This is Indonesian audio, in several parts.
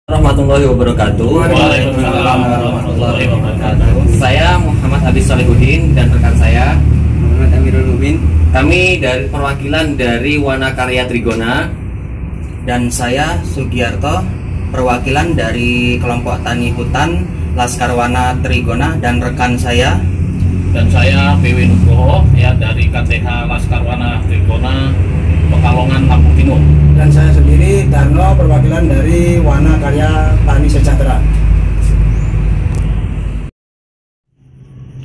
Warahmatullahi wabarakatuh. Waalaikumsalam warahmatullahi wabarakatuh. Saya Muhammad Habis Salihudin dan rekan saya Muhammad Amirul Mumin. Kami dari perwakilan dari Wana Karya Trigona. Dan saya Sugiarto, perwakilan dari kelompok tani hutan Laskar Wana Trigona, dan rekan saya. Dan saya BW Nugroho ya dari KTH Laskar Wana Trigona Pekalongan Lampung Timur. Dan saya sendiri Darno, perwakilan dari Wana Karya Tani Sejahtera.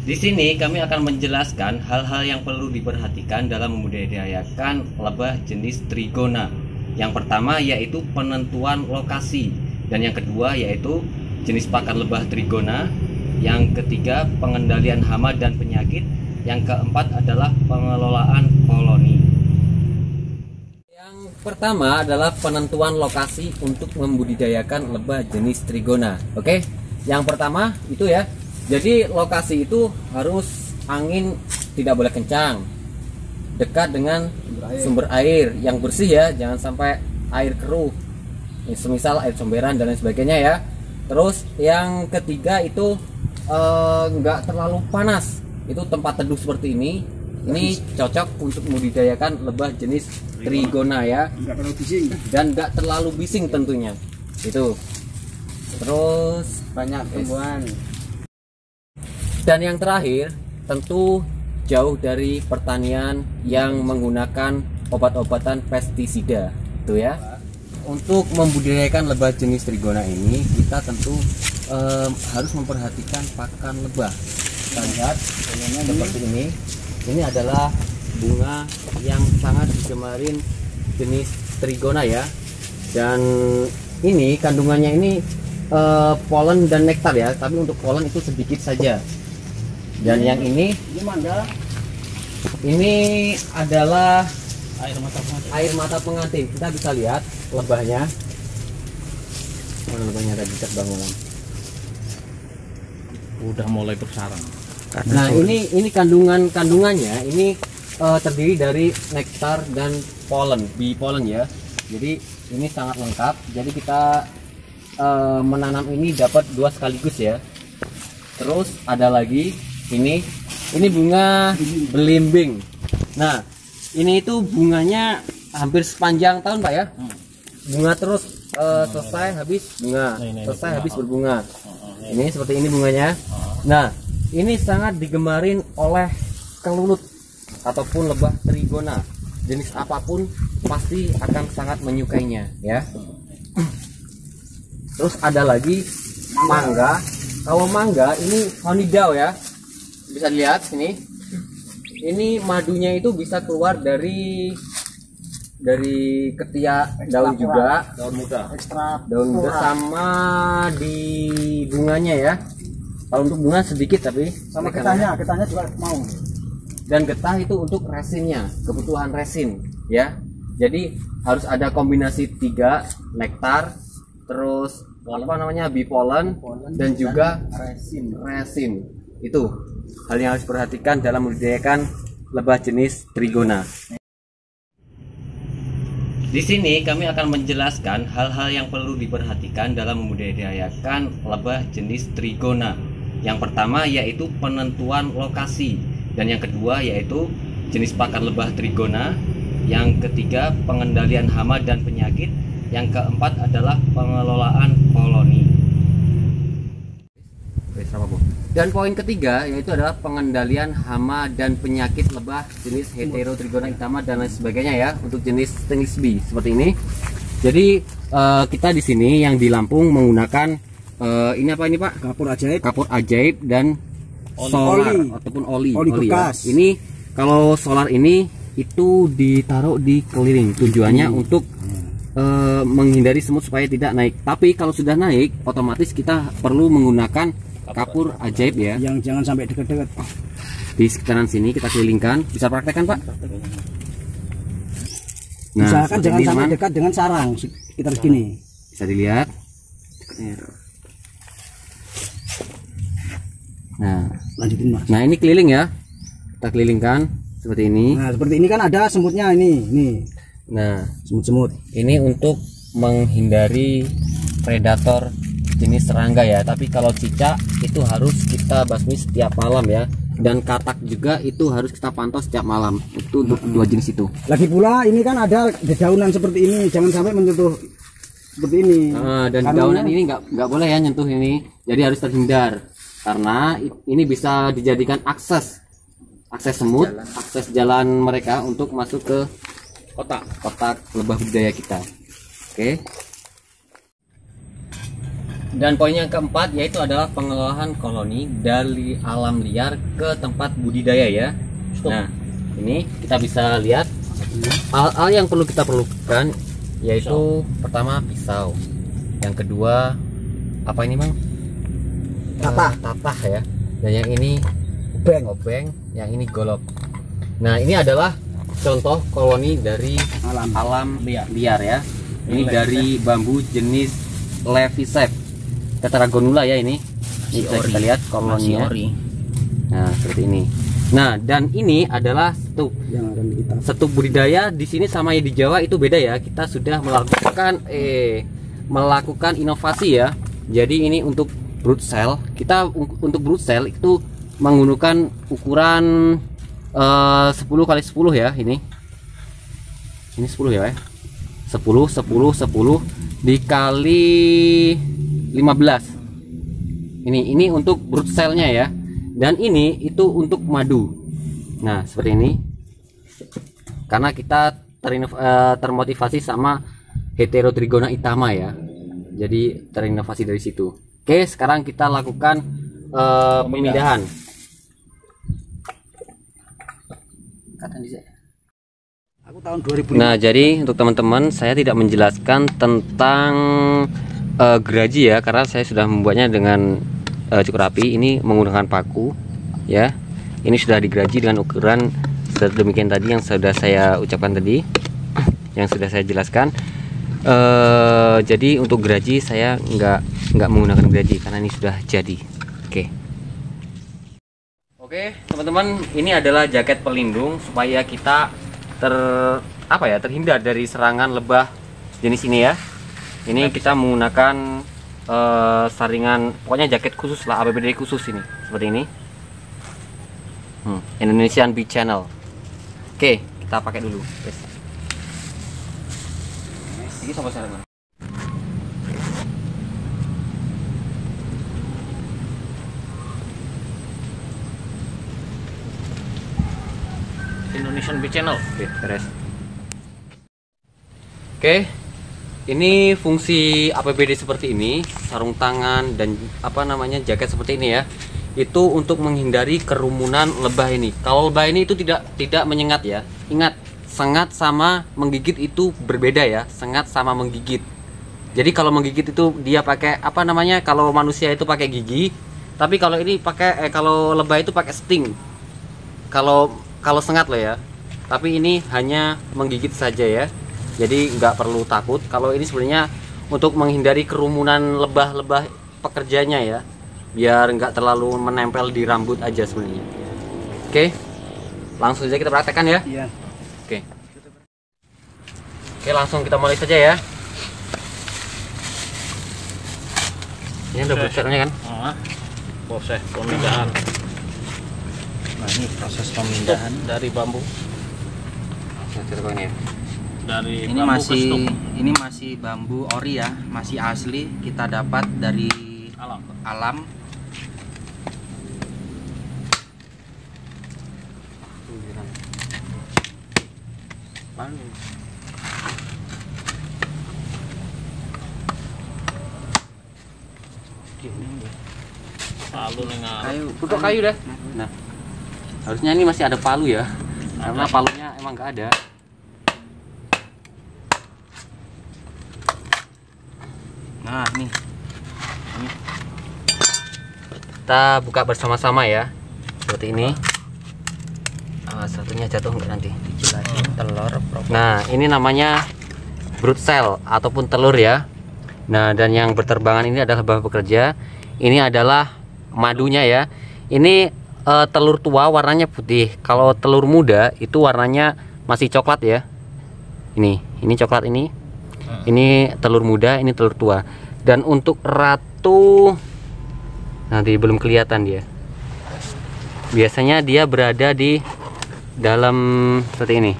Di sini kami akan menjelaskan hal-hal yang perlu diperhatikan dalam membudidayakan lebah jenis Trigona. Yang pertama yaitu penentuan lokasi, dan yang kedua yaitu jenis pakan lebah Trigona. Yang ketiga pengendalian hama dan penyakit. Yang keempat adalah pengelolaan koloni. Yang pertama adalah penentuan lokasi untuk membudidayakan lebah jenis Trigona. Oke, yang pertama itu ya. Jadi lokasi itu harus angin tidak boleh kencang, dekat dengan sumber air yang bersih ya, jangan sampai air keruh, semisal air comberan dan lain sebagainya ya. Terus yang ketiga itu nggak terlalu panas, itu tempat teduh seperti ini cocok untuk membudidayakan lebah jenis Trigona ya, dan nggak terlalu bising tentunya itu. Terus Banyak tumbuhan. dan yang terakhir tentu jauh dari pertanian yang menggunakan obat-obatan pestisida itu ya. Untuk membudidayakan lebah jenis Trigona ini kita tentu harus memperhatikan pakan lebah. Kita lihat seperti ini. Ini adalah bunga yang sangat digemarin jenis Trigona ya. Dan ini kandungannya ini polen dan nektar ya, tapi untuk polen itu sedikit saja. Dan yang ini mangga. Ini adalah Air mata pengantin. air mata pengantin. Kita bisa lihat lebahnya. Mana lebahnya tadi bangunan. Udah mulai bersarang. Nah, ini kandungannya ini terdiri dari nektar dan polen, bee pollen ya. Jadi ini sangat lengkap. Jadi kita menanam ini dapat dua sekaligus ya. Terus ada lagi ini bunga belimbing. Nah, ini itu bunganya hampir sepanjang tahun Pak ya. Bunga terus selesai habis bunga, selesai habis berbunga. Ini seperti ini bunganya. Nah, ini sangat digemarin oleh kelulut ataupun lebah Trigona. Jenis apapun pasti akan sangat menyukainya ya. Terus ada lagi mangga. Kalau mangga ini honeydew ya. Bisa dilihat sini. Ini madunya itu bisa keluar dari ketiak daun juga, Daun muda. Ekstrak daun muda sama di bunganya ya. Kalau untuk bunga sedikit tapi sama getahnya juga mau. Dan getah itu untuk resinnya, kebutuhan resin ya. Jadi harus ada kombinasi 3, nektar, terus bee pollen dan juga resin. Itu hal yang harus diperhatikan dalam membudidayakan lebah jenis Trigona. Di sini kami akan menjelaskan hal-hal yang perlu diperhatikan dalam membudidayakan lebah jenis Trigona. Yang pertama yaitu penentuan lokasi, dan yang kedua yaitu jenis pakan lebah Trigona. Yang ketiga pengendalian hama dan penyakit. Yang keempat adalah pengelolaan koloni. Dan poin ketiga yaitu adalah pengendalian hama dan penyakit lebah jenis Heterotrigona hitam dan lain sebagainya ya, untuk jenis stainless bee seperti ini. Jadi kita di sini yang di Lampung menggunakan ini apa ini Pak? Kapur ajaib dan solar ataupun oli bekas. Ya. Ini kalau solar ini itu ditaruh di keliling, tujuannya untuk menghindari semut supaya tidak naik. Tapi kalau sudah naik otomatis kita perlu menggunakan kapur ajaib ya, Yang jangan sampai dekat-dekat. di sekitaran sini kita kelilingkan. Bisa praktekkan Pak? Nah, Misalkan jangan sampai dekat dengan sarang sekitar segini. Bisa dilihat. Nah, Lanjutin Mas. nah ini keliling ya. Kita kelilingkan seperti ini. Nah, seperti ini kan ada semutnya ini. Nah, Semut-semut. ini untuk menghindari predator jenis serangga ya. Tapi kalau cicak itu harus kita basmi setiap malam ya. Dan katak juga itu harus kita pantau setiap malam. Itu untuk dua jenis itu. Lagi pula ini kan ada dedaunan seperti ini, jangan sampai menyentuh seperti ini. Dan dedaunan ini nggak boleh ya nyentuh ini. Jadi harus terhindar karena ini bisa dijadikan akses semut, akses jalan mereka untuk masuk ke kotak lebah budidaya kita. Oke. Dan poin yang keempat yaitu adalah pengelolaan koloni dari alam liar ke tempat budidaya ya. Nah, ini kita bisa lihat hal yang perlu kita perlukan yaitu pertama pisau. Yang kedua apa ini, Bang? Tatah ya. Dan yang ini obeng, yang ini golok. Nah, ini adalah contoh koloni dari alam liar ya. Ini dari bambu jenis Levisep Tetragonula ya ini. Bisa kita lihat koloninya. Nah, seperti ini. Nah, dan ini adalah stup budidaya di sini sama ya di Jawa itu beda ya. Kita sudah melakukan inovasi ya. Jadi ini untuk brood cell. Kita untuk brood cell itu menggunakan ukuran 10 x 10 ya ini. Ini 10 ya. 10 dikali 15. Ini untuk brood cell-nya ya. Dan ini itu untuk madu. Nah, seperti ini. Karena kita termotivasi sama Heterotrigona itama ya. Jadi terinovasi dari situ. Oke, sekarang kita lakukan pemindahan. Nah, jadi untuk teman-teman saya tidak menjelaskan tentang geraji ya, karena saya sudah membuatnya dengan cukup rapi. Ini menggunakan paku ya. Ini sudah digeraji dengan ukuran sedemikian tadi yang sudah saya ucapkan tadi, yang sudah saya jelaskan. Jadi untuk geraji saya nggak menggunakan geraji karena ini sudah jadi. Oke teman-teman, ini adalah jaket pelindung supaya kita terhindar dari serangan lebah jenis ini ya. Ini kita menggunakan saringan, pokoknya jaket khusus lah, APBD khusus ini seperti ini. Indonesian Bee Channel. Oke, kita pakai dulu. Ini sama saringan. Indonesian Bee Channel. Oke, beres. Oke, ini fungsi APBD seperti ini, sarung tangan dan jaket seperti ini ya. Itu untuk menghindari kerumunan lebah ini. Kalau lebah ini itu tidak menyengat ya. Ingat, sengat sama menggigit itu berbeda ya. Sengat sama menggigit. Jadi kalau menggigit itu dia pakai kalau manusia itu pakai gigi, tapi kalau ini pakai kalau lebah itu pakai sting. Kalau sengat loh ya, tapi ini hanya menggigit saja ya, jadi nggak perlu takut. Kalau ini sebenarnya untuk menghindari kerumunan lebah-lebah pekerjanya ya, biar nggak terlalu menempel di rambut aja sebenarnya. Oke, langsung saja kita praktekkan ya. Iya. Oke, langsung kita mulai saja ya. Ini udah bercernya kan? Proses pemindahan. Nah, ini proses pemindahan dari bambu. Ini ya. Dari ini bambu ke stuk. masih bambu ori ya, masih asli, kita dapat dari alam. Palu nengar. Tutup kayu dah. Nah, harusnya ini masih ada palu ya, karena palunya emang nggak ada. Nah, nih. Kita buka bersama-sama ya, seperti ini. Satunya jatuh nggak nanti? Telur. Nah, ini namanya brood cell ataupun telur ya. Nah, dan yang berterbangan ini adalah lebah bekerja. Ini adalah madunya ya. Ini telur tua warnanya putih. Kalau telur muda itu warnanya masih coklat ya. Ini coklat ini. Ini telur muda, ini telur tua. Dan untuk ratu nanti belum kelihatan dia. Biasanya dia berada di dalam seperti ini.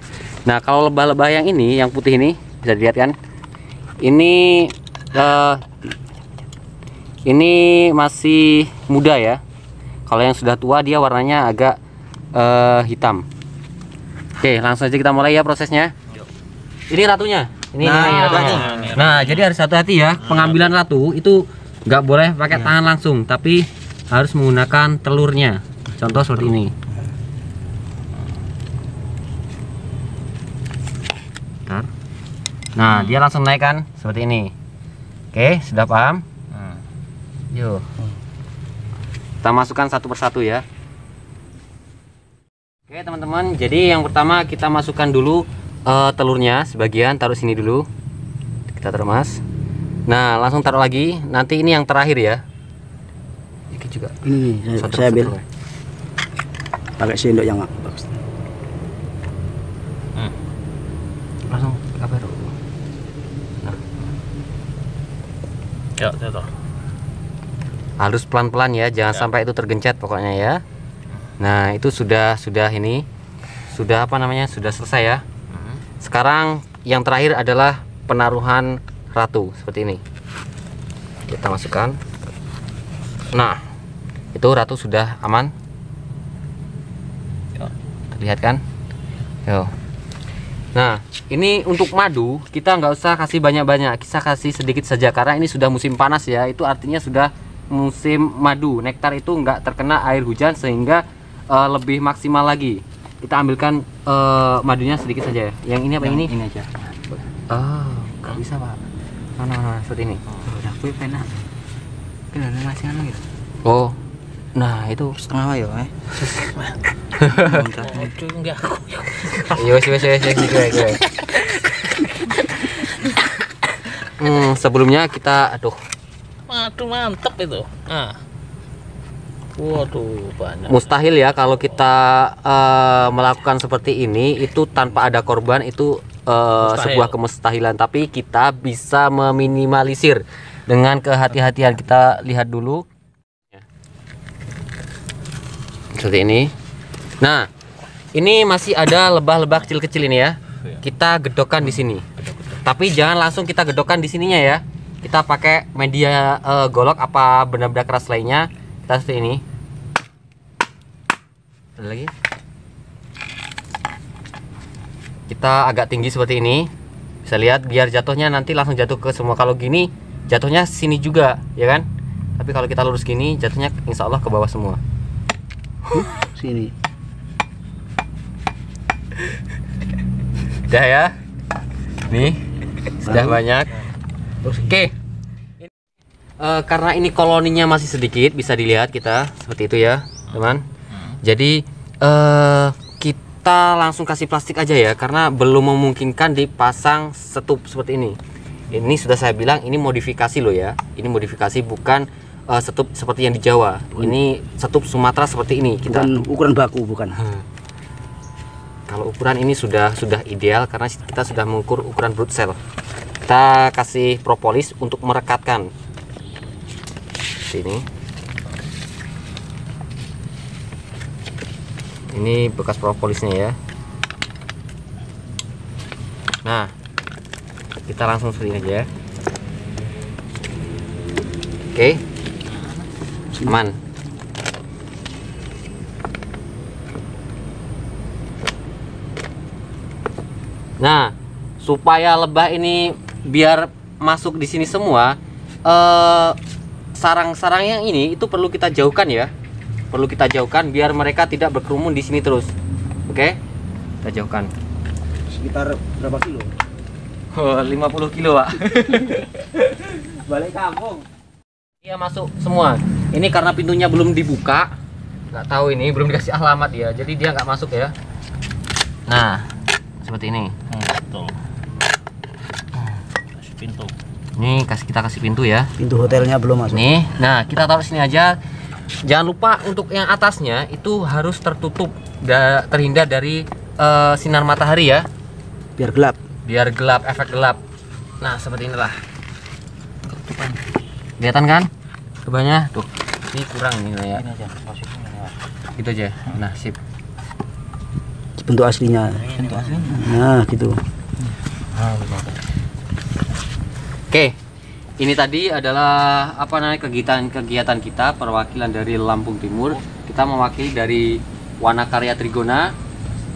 Nah, kalau lebah-lebah yang ini, yang putih ini bisa dilihat kan? Ini masih muda ya. Kalau yang sudah tua dia warnanya agak hitam. Oke, langsung aja kita mulai ya prosesnya. Ini ratunya. Ini ratunya. Nah, jadi harus hati-hati ya. Pengambilan ratu itu nggak boleh pakai tangan langsung, tapi harus menggunakan telurnya. Contoh seperti ini. Bentar. Nah, dia langsung naik kan seperti ini. Oke, sudah paham? Yuk. Kita masukkan satu persatu ya. Oke teman-teman, jadi yang pertama kita masukkan dulu telurnya sebagian, taruh sini dulu. Kita taruh mas. Nah, langsung taruh lagi. Nanti ini yang terakhir ya. Ini juga. Ini saya ambil. Pakai sendok yang bagus. Langsung apa itu? Nah. Ya, itu. Harus pelan-pelan ya, jangan sampai itu tergencet pokoknya ya. Nah, itu sudah ini. Sudah apa namanya? Sudah selesai ya. Sekarang yang terakhir adalah penaruhan ratu seperti ini. Kita masukkan. Nah, itu ratu sudah aman. Terlihat kan? Yo. Nah, ini untuk madu kita nggak usah kasih banyak-banyak, kita kasih sedikit saja karena ini sudah musim panas ya. Itu artinya sudah musim madu. Nektar itu nggak terkena air hujan sehingga lebih maksimal lagi. Kita ambilkan madunya sedikit saja ya. Yang ini apa ini? Ini aja. Oh, nggak bisa pak. Nah, seperti ini. Udah gue pena. Kita masih anu gitu. Oh, nah itu Setengah ayo Yo, sebelumnya kita Waduh, mantep itu. Nah. Waduh, banyak. Mustahil ya kalau kita melakukan seperti ini itu tanpa ada korban, itu sebuah kemustahilan, tapi kita bisa meminimalisir dengan kehati-hatian. Kita lihat dulu seperti ini. Nah, ini masih ada lebah-lebah kecil-kecil ini ya. Kita gedokkan di sini. Tapi jangan langsung kita gedokkan di sininya ya. Kita pakai media golok apa benda-benda keras lainnya. Kita seperti ini. Ada lagi. Kita agak tinggi seperti ini. Bisa lihat biar jatuhnya nanti langsung jatuh ke semua. Kalau gini jatuhnya sini juga, ya kan? Tapi kalau kita lurus gini jatuhnya insya Allah ke bawah semua. Sini. Udah ya. Nih, sudah banyak. Oke. Karena ini koloninya masih sedikit, bisa dilihat kita seperti itu ya, teman. Jadi kita langsung kasih plastik aja ya, karena belum memungkinkan dipasang setup seperti ini. Ini sudah saya bilang ini modifikasi loh ya. Ini modifikasi, bukan setup seperti yang di Jawa. Ini setup Sumatera seperti ini. Kita Bukan ukuran baku, bukan. Kalau ukuran ini sudah ideal karena kita sudah mengukur ukuran brood cell. Kita kasih propolis untuk merekatkan. Sini. Ini bekas propolisnya ya. Nah, kita langsung seperti ini aja. Oke. Aman. Nah, supaya lebah ini biar masuk di sini semua, sarang-sarang yang ini itu perlu kita jauhkan ya. Perlu kita jauhkan biar mereka tidak berkerumun di sini terus. Oke? Kita jauhkan. Sekitar berapa kilo? Oh, 50 kilo, Pak. Balik kampung. Dia masuk semua. Ini karena pintunya belum dibuka. Nggak tahu ini, belum dikasih alamat ya. Jadi dia nggak masuk ya. Nah, seperti ini. Betul. Kasih pintu. Ini kita kasih pintu ya. Pintu hotelnya belum masuk. Nih, nah kita taruh sini aja. Jangan lupa untuk yang atasnya itu harus tertutup, terhindar dari sinar matahari ya. Biar gelap. Biar gelap, efek gelap. Nah seperti inilah. Tutupan. Kelihatan kan? Cobannya tuh. Ini kurang nih ya. Ini aja, masukin ini ya. Gitu aja. Nah, sip. Bentuk aslinya. Bentuk aslinya. Nah, gitu. Oke. Ini tadi adalah apa namanya kegiatan kita perwakilan dari Lampung Timur. Kita mewakili dari Wanakarya Trigona,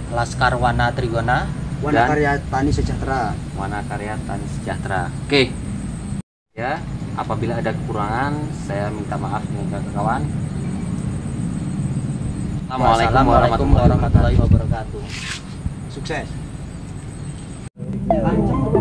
Laskar Wana Trigona. Wanakarya Tani Sejahtera. Wanakarya Tani Sejahtera. Oke. Ya, apabila ada kekurangan saya minta maaf dengan kawan-kawan. Assalamualaikum warahmatullahi wabarakatuh. Sukses. Lancang,